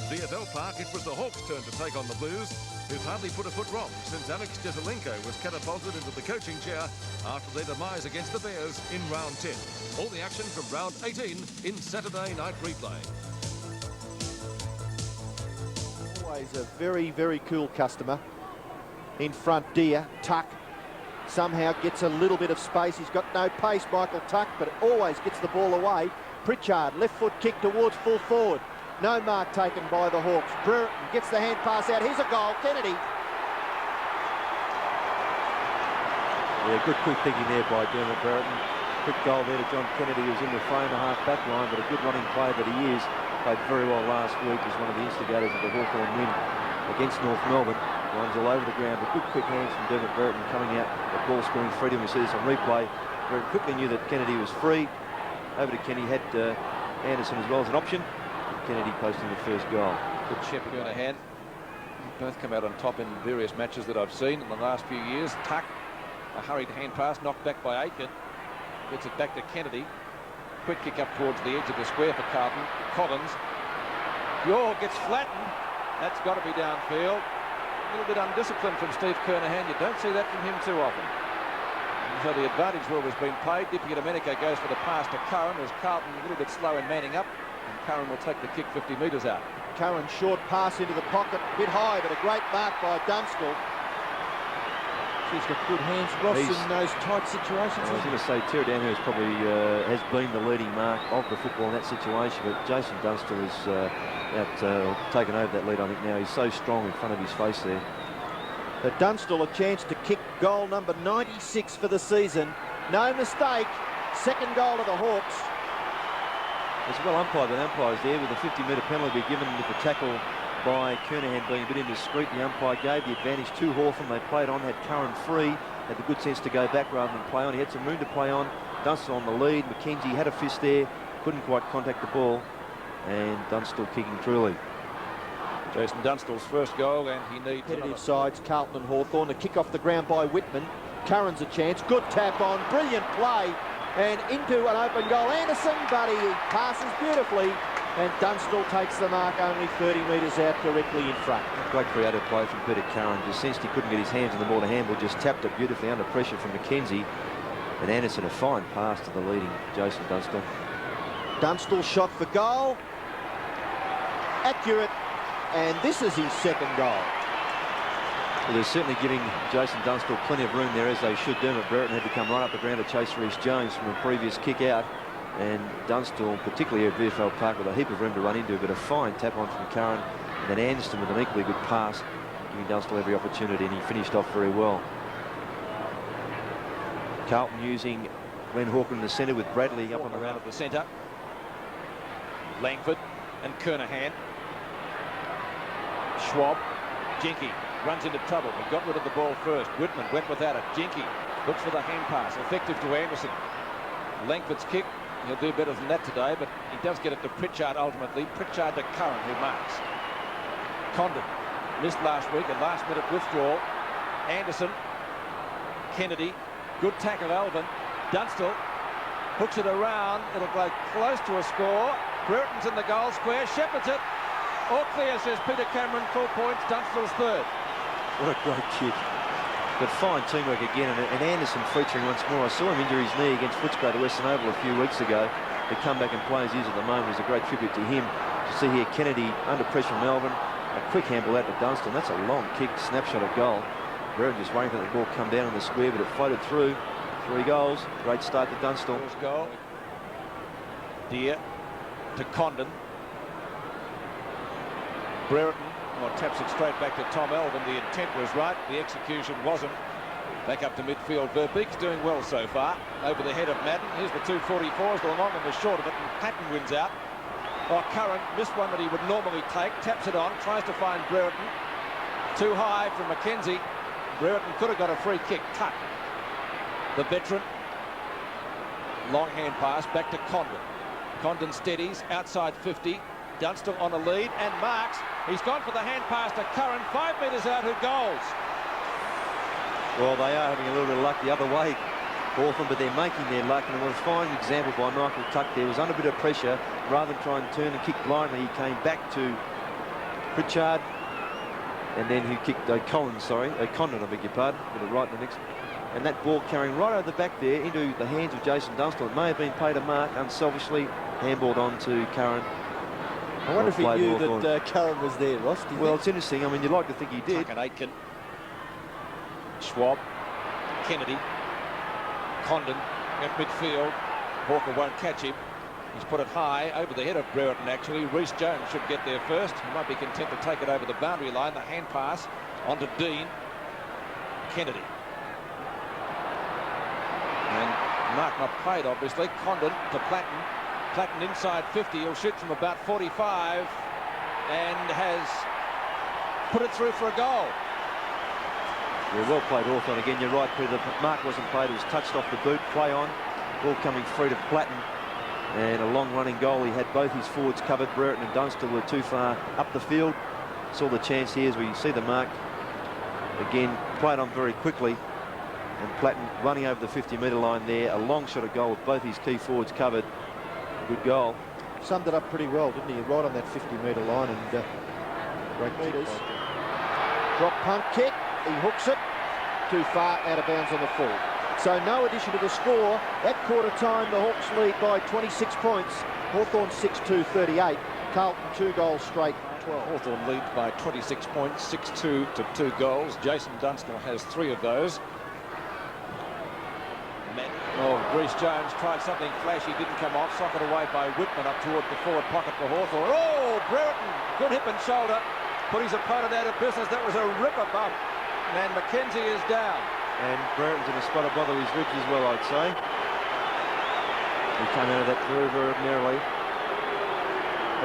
At VFL Park, it was the Hawks' turn to take on the Blues, who've hardly put a foot wrong since Alex Jesselenko was catapulted into the coaching chair after their demise against the Bears in round 10. All the action from round 18 in Saturday Night Replay. Always a very, very cool customer. In front, Deer, Tuck. Somehow gets a little bit of space. He's got no pace, Michael Tuck, but always gets the ball away. Pritchard, left foot kick towards full forward. No mark taken by the Hawks. Brereton gets the hand pass out. Here's a goal. Kennedy. Yeah, good quick thinking there by Dermot Brereton. Quick goal there to John Kennedy, who's in the frame, a half-back line, but a good running player that he is. Played very well last week as one of the instigators of the Hawthorn win against North Melbourne. Runs all over the ground, but good quick hands from Dermot Brereton coming out. The ball scoring freedom. We see this on replay. Brereton quickly knew that Kennedy was free. Over to Kenny, had Anderson as well as an option. Kennedy posting the first goal. Good shepherd in a hand. Both come out on top in various matches that I've seen in the last few years. Tuck, a hurried hand pass, knocked back by Aitken. Gets it back to Kennedy. Quick kick up towards the edge of the square for Carlton. Collins. Yaw gets flattened. That's got to be downfield. A little bit undisciplined from Steve Kernahan. You don't see that from him too often. So the advantage well has been played. Dippy Domenico goes for the pass to Curran as Carlton a little bit slow in manning up. And Curran will take the kick 50 metres out. Curran short pass into the pocket. A bit high, but a great mark by Dunstall. He's got good hands, Ross, in those tight situations. I was going to say, Terry Danhurst probably has been the leading mark of the football in that situation, but Jason Dunstall has taken over that lead, I think, now. He's so strong in front of his face there. But Dunstall a chance to kick goal number 96 for the season. No mistake. Second goal to the Hawks. It's well umpired by the umpires there, with a 50-metre penalty given with the tackle by Kernahan being a bit indiscreet. The umpire gave the advantage to Hawthorn. They played on, had Curran free, had the good sense to go back rather than play on. He had some room to play on. Dunstall on the lead. McKenzie had a fist there, couldn't quite contact the ball, and Dunstall kicking truly. Jason Dunstall's first goal, and he needs competitive sides, Carlton and Hawthorn. The kick off the ground by Whitman. Curran's a chance. Good tap on. Brilliant play. And into an open goal. Anderson, but he passes beautifully. And Dunstall takes the mark only 30 metres out, directly in front. Great creative play from Peter Curran. Just sensed he couldn't get his hands on the ball to handle. Just tapped it beautifully under pressure from McKenzie. And Anderson, a fine pass to the leading Jason Dunstall. Dunstall shot for goal. Accurate. And this is his second goal. Well, they're certainly giving Jason Dunstall plenty of room there, as they should. Dermot Brereton had to come right up the ground to chase Reece Jones from a previous kick out. And Dunstall, particularly at VFL Park, with a heap of room to run into, but a fine tap on from Curran. And then Anderson with an equally good pass, giving Dunstall every opportunity, and he finished off very well. Carlton using Glenn Hawken in the centre with Bradley up on the round of the centre. Langford and Kernahan. Schwab, Jinky runs into trouble, but got rid of the ball first. Whitman went without it. Jinky looks for the hand pass, effective to Anderson. Langford's kick, he'll do better than that today, but he does get it to Pritchard ultimately. Pritchard to Curran, who marks. Condon missed last week, a last-minute withdrawal. Anderson, Kennedy, good tackle, Alvin. Dunstall hooks it around. It'll go close to a score. Brereton's in the goal square, shepherds it. All clear, says Peter Cameron. 4 points. Dunstall's third. What a great kick. But fine teamwork again, and Anderson featuring once more. I saw him injure his knee against Footscray at the Western Oval a few weeks ago. To come back and play as he is at the moment is a great tribute to him. To see here Kennedy under pressure from Melbourne. A quick handball out to Dunstall. That's a long kick, snapshot of goal. Brereton just waiting for the ball to come down on the square, but it floated through. 3 goals. Great start to Dunstall. First goal. Deer to Condon. Brereton taps it straight back to Tom Alvin. The intent was right, the execution wasn't. Back up to midfield. Verbeek's doing well so far. Over the head of Madden. Here's the 244s, the long and the short of it, and Patton wins out. Oh, Curran missed one that he would normally take. Taps it on, tries to find Brereton. Too high from McKenzie. Brereton could have got a free kick. Tuck. The veteran. Long hand pass back to Condon. Condon steadies outside 50. Dunstall on a lead and marks. He's gone for the hand pass to Curran, 5 metres out, who goals. Well, they are having a little bit of luck the other way, Hawthorn, but they're making their luck. And it was a fine example by Michael Tuck there. Was under a bit of pressure. Rather than try and turn and kick blindly, he came back to Pritchard, and then he kicked O'Connor, I beg your pardon, got it right in the next. And that ball carrying right over the back there into the hands of Jason Dunstall. It may have been paid a mark unselfishly, handballed on to Curran. I wonder if he knew that Curran was there, Ross. Well, it's interesting. I mean, you'd like to think he did. Tuck and Aitken. Schwab. Kennedy. Condon at midfield. Hawker won't catch him. He's put it high over the head of Brereton, actually. Rhys Jones should get there first. He might be content to take it over the boundary line. The hand pass onto Dean. Kennedy. And mark not played, obviously. Condon to Platten. Platten inside 50. He'll shoot from about 45 and has put it through for a goal. Yeah, well played, Hawthorn. Again, you're right, Peter. The mark wasn't played. It was touched off the boot. Play on. Ball coming free to Platten. And a long running goal. He had both his forwards covered. Brereton and Dunstall were too far up the field. Saw the chance here as we see the mark. Again, played on very quickly. And Platten running over the 50-metre line there. A long shot of goal with both his key forwards covered. Good goal. Summed it up pretty well, didn't he? Right on that 50-metre line and great meters. Drop punt kick. He hooks it. Too far out of bounds on the full. So no addition to the score. At quarter time, the Hawks lead by 26 points. Hawthorn 6-2-38. Carlton 2 goals straight, 12. Hawthorn lead by 26 points, 6-2 to 2 goals. Jason Dunstall has 3 of those. Oh, Rhys Jones tried something flashy, didn't come off. Socked away by Whitman up toward the forward pocket for Hawthorn. Oh, Brereton, good hip and shoulder. Put his opponent out of business. That was a ripper bump. And Mackenzie is down. And Brereton's in a spot of bother his ribs as well, I'd say. He came out of that very, very ordinarily.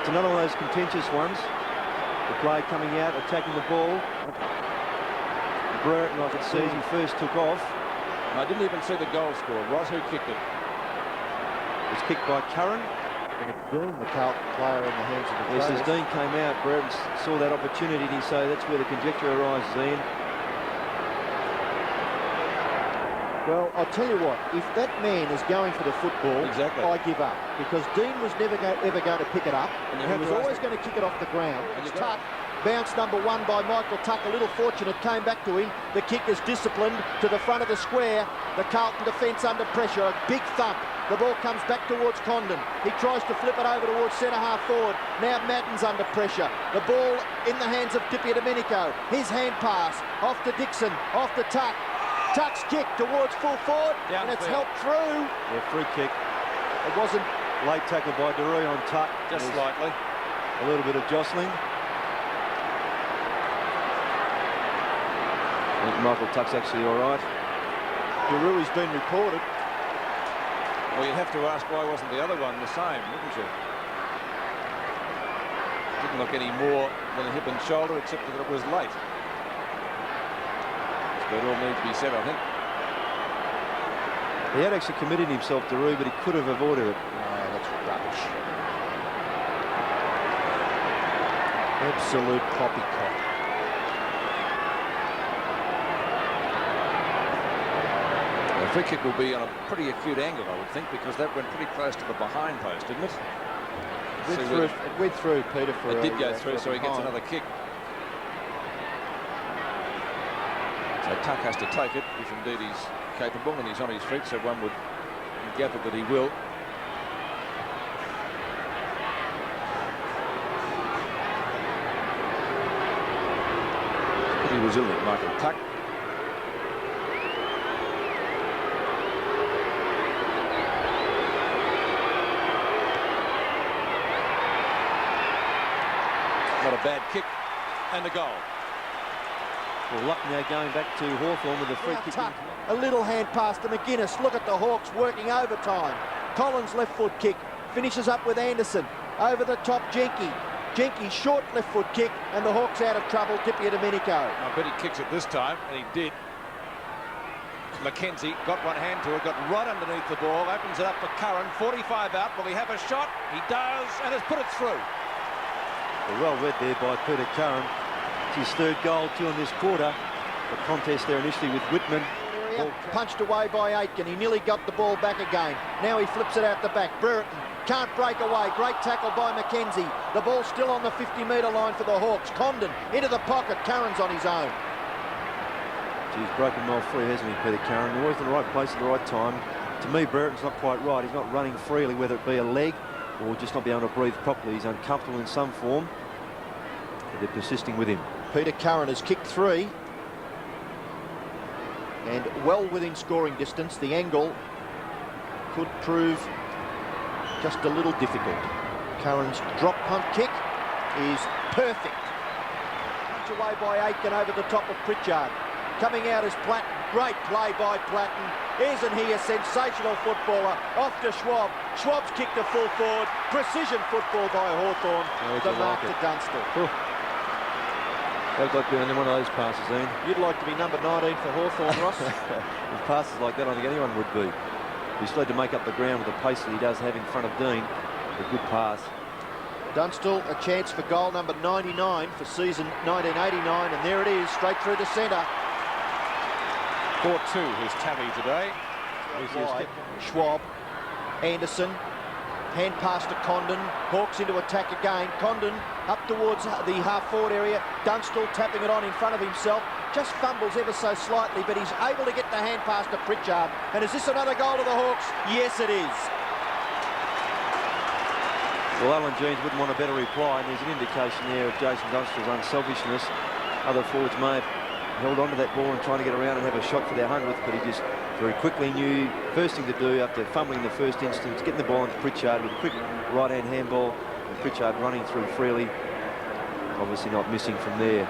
It's another one of those contentious ones. The play coming out, attacking the ball. Brereton, I could see, as he first took off. I didn't even see the goal score. Ross, who kicked it? It was kicked by Curran. Dean, the Carlton player in the hands of the Yes, as Dean came out, Brereton saw that opportunity, so that's where the conjecture arises, Ian. Well, I'll tell you what, if that man is going for the football, exactly, I give up. Because Dean was never ever going to pick it up. And he was always going to kick it off the ground. It's Tuck. Bounce number 1 by Michael Tuck. A little fortunate, came back to him. The kick is disciplined to the front of the square. The Carlton defence under pressure. A big thump. The ball comes back towards Condon. He tries to flip it over towards centre-half forward. Now Madden's under pressure. The ball in the hands of Di Domenico. His hand pass off to Dixon, off to Tuck. Tuck's kick towards full forward, and it's helped through. Yeah, free kick. It wasn't late tackle by DeRuy on Tuck. Just slightly. A little bit of jostling. I think Michael Tuck's actually all right. DeRui's been reported. Well, you'd have to ask why wasn't the other one the same, wouldn't you? Didn't look any more than a hip and shoulder, except that it was late. So it all needs to be said, I think. He had actually committed himself to Rue, but he could have avoided it. Oh, that's rubbish. Absolute poppycock. The free kick will be on a pretty acute angle, I would think, because that went pretty close to the behind post, didn't it? It went through, Peter, for it did go through, so he gets another kick. So Tuck has to take it, if indeed he's capable, and he's on his feet, so one would gather that he will. Pretty resilient, Michael Tuck. Not a bad kick, and the goal. Well, luck now going back to Hawthorn with a free kick. Tuck, a little hand pass to McGuinness. Look at the Hawks working overtime. Collins left foot kick, finishes up with Anderson. Over the top, Jenke. Jenke short left foot kick, and the Hawks out of trouble. Di Domenico. I bet he kicks it this time, and he did. Mackenzie got one hand to it, got right underneath the ball, opens it up for Curran. 45 out. Will he have a shot? He does, and has put it through. Well read there by Peter Curran. It's his 3rd goal, 2 in this quarter. The contest there initially with Whitman. Punched away by Aitken. He nearly got the ball back again. Now he flips it out the back. Brereton Can't break away. Great tackle by Mackenzie. The ball still on the 50-metre line for the Hawks. Condon into the pocket. Curran's on his own. He's broken well free, hasn't he, Peter Curran? Always in the right place at the right time. To me, Brereton's not quite right. He's not running freely, whether it be a leg or just not be able to breathe properly. He's uncomfortable in some form. But they're persisting with him. Peter Curran has kicked 3. And well within scoring distance. The angle could prove just a little difficult. Curran's drop punt kick is perfect. Punch away by Aitken over the top of Pritchard. Coming out is Platten. Great play by Platten. Isn't he a sensational footballer? Off to Schwab. Schwab's kicked a full forward. Precision football by Hawthorn. The mark to Dunstall. I'd like to be on one of those passes, Ian. You'd like to be number 19 for Hawthorn, Ross? With passes like that, I think anyone would be. He's still had to make up the ground with the pace that he does have in front of Dean. A good pass. Dunstall, a chance for goal number 99 for season 1989, and there it is, straight through the centre. 4-2 his tally today. Wide. Schwab, Anderson, hand pass to Condon. Hawks into attack again. Condon up towards the half-forward area. Dunstall tapping it on in front of himself. Just fumbles ever so slightly, but he's able to get the hand pass to Pritchard. And is this another goal to the Hawks? Yes, it is. Well, Alan Jeans wouldn't want a better reply, and there's an indication there of Jason Dunstall's unselfishness. Other forwards may have held on to that ball and trying to get around and have a shot for their 100th, but he just very quickly knew first thing to do after fumbling in the first instance, getting the ball into Pritchard with a quick right-hand handball, and Pritchard running through freely, obviously not missing from there.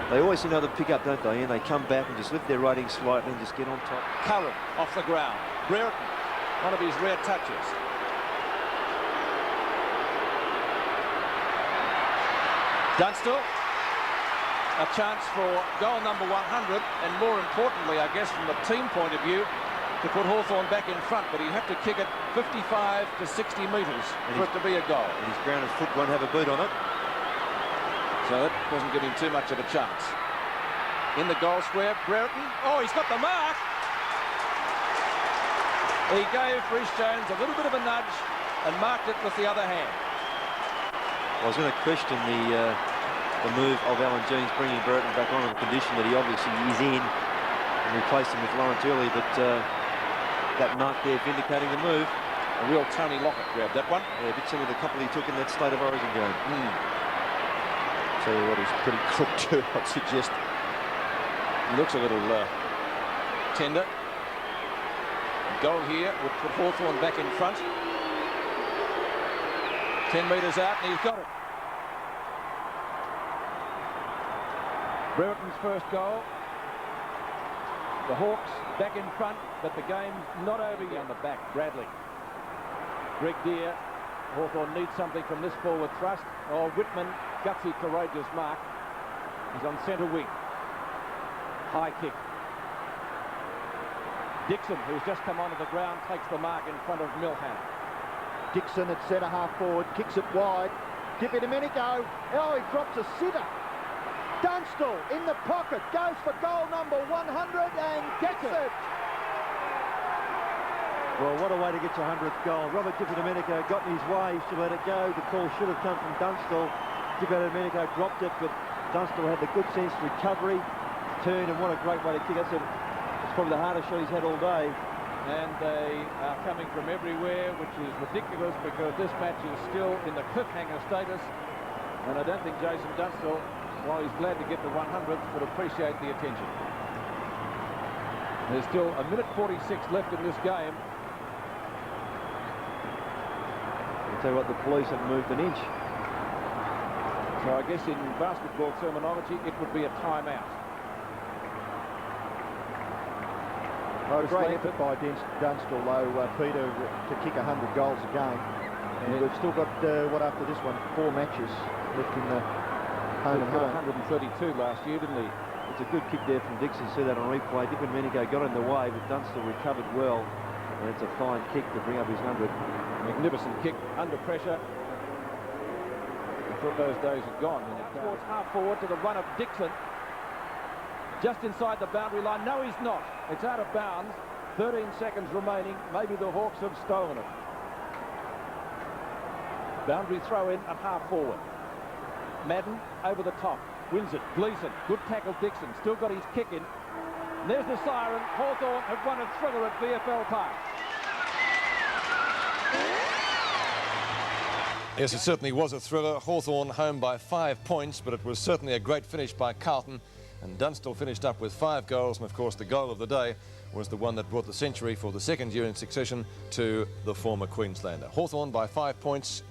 They always seem to pick up, don't they? And they come back and just lift their rating slightly and just get on top. Curran off the ground. Brereton, one of his rare touches. Dunstall, a chance for goal number 100, and more importantly, I guess, from the team point of view, to put Hawthorn back in front, but he'd have to kick it 55 to 60 metres for it to be a goal. And his grounded foot won't have a boot on it. So that doesn't give him too much of a chance. In the goal square, Brereton. Oh, he's got the mark. He gave Rhys Jones a little bit of a nudge and marked it with the other hand. I was going to question the move of Alan Jeans bringing Brereton back on in the condition that he obviously is in, and replaced him with Lawrence early, but that mark there vindicating the move. A real Tony Lockett grabbed that one. Yeah, a bit similar to the couple he took in that State of Origin game. Tell you what, he's pretty quick too, I'd suggest. He looks a little tender. Goal here would put Hawthorn back in front. 10 metres out, and he's got it. Brereton's first goal. The Hawks back in front, but the game's not over yet. On the back, Bradley. Greg Deere. Hawthorn needs something from this forward thrust. Oh, Whitman, gutsy, courageous mark. He's on centre wing. High kick. Dixon, who's just come onto the ground, takes the mark in front of Milham. Dixon at centre half forward, kicks it wide. Di Domenico. Oh, he drops a sitter. Dunstall in the pocket, goes for goal number 100 and gets it. Well, what a way to get your 100th goal. Robert Di Domenico got in his way, should let it go. The call should have come from Dunstall. Di Domenico dropped it, but Dunstall had the good sense of recovery, turn, and what a great way to kick it. It's probably the hardest shot he's had all day. And they are coming from everywhere, which is ridiculous because this match is still in the cliffhanger status. And I don't think Jason Dunstall, while he's glad to get the 100th, would appreciate the attention. There's still a minute 46 left in this game. I'll tell you what, the police haven't moved an inch. So I guess in basketball terminology, it would be a timeout. Oh, great effort by Dunstall, though, Peter, to kick 100 goals a game. And we've still got, what after this one, 4 matches left in the home and home. 132 last year, didn't he? It's a good kick there from Dixon. See that on replay. Di Domenico got in the way, but Dunstall recovered well. And it's a fine kick to bring up his 100. Magnificent kick under pressure. I thought those days had gone. Towards half forward to the run of Dixon. Just inside the boundary line. No, he's not. It's out of bounds. 13 seconds remaining. Maybe the Hawks have stolen it. Boundary throw in at half forward. Madden over the top, wins it. Gleeson, good tackle. Dixon still got his kick in. And there's the siren. Hawthorn have won a thriller at VFL Park. Yes, it certainly was a thriller. Hawthorn home by 5 points, but it was certainly a great finish by Carlton. And Dunstall finished up with 5 goals, and of course the goal of the day was the one that brought the century for the second year in succession to the former Queenslander. Hawthorn by 5 points.